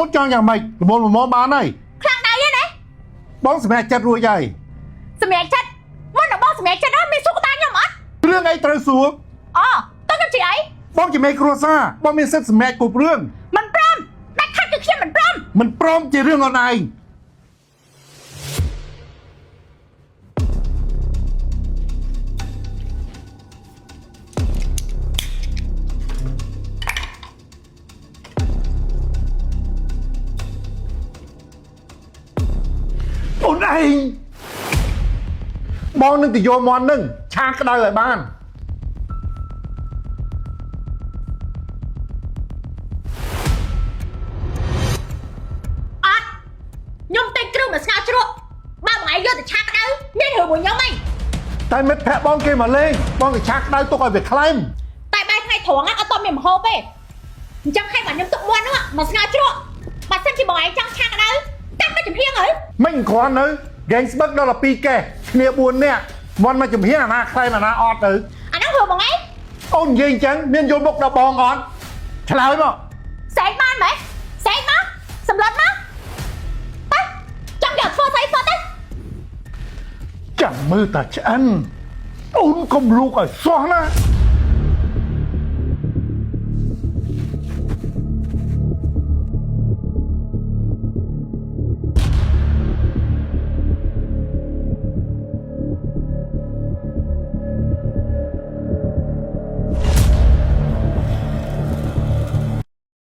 អូនចង់យ៉ាងម៉េចប្រមូលមកបានហើយ ខ្លាំងដែរណា បងសម្រាប់ចិត្តរួចហើយ សម្រាប់ចិត្តមុនដល់បងសម្រាប់ចិត្តមានសុខតាខ្ញុំអត់ រឿងអីត្រូវសួរ អូតើខ្ញុំជាអី បងជាមេគ្រួសារបងមានសិទ្ធិសម្រេចគ្រប់រឿង មិនព្រមដាច់ខាត់គឺខ្ញុំមិនព្រម មិនព្រមជារឿងអូនឯងអូនឯងបងនឹងទៅយកមន់នឹងឆាក្តៅឲ្យបាន អត់ខ្ញុំតែគ្រូមកស្ងោជ្រក់បើបងឯងយកទៅឆាក្តៅមានរឿងមួយខ្ញុំហី តែមិត្តភក្តិបងគេមកលេងបងក៏ឆាក្តៅទុកឲ្យវាក្លែម តែបែរថ្ងៃត្រង់អត់តមានមហូបទេអញ្ចឹងឲ្យបងខ្ញុំទុកមាន់នោះមកស្ងោជ្រក់បើសិនជាបងឯងចង់ឆាក្តៅតាមមកចំហៀងហី មិនគ្រាន់នៅហ្គេងស្បឹកដល់12កេះគ្នា4នាក់មន់មកចំហៀងអាណាក្លែមអាណាអត់ទៅ អាហ្នឹងរឿងបងឯង អូននិយាយអញ្ចឹងមានយល់មុខដល់បងអត់ឆ្លើយមក សែកបានមែនសែកមកសម្លឹងមកទៅចង់យកធ្វើស្អីធ្វើទៅ ចាំមើលតាឆ្អិនអូនកុំលូកឲ្យសោះណា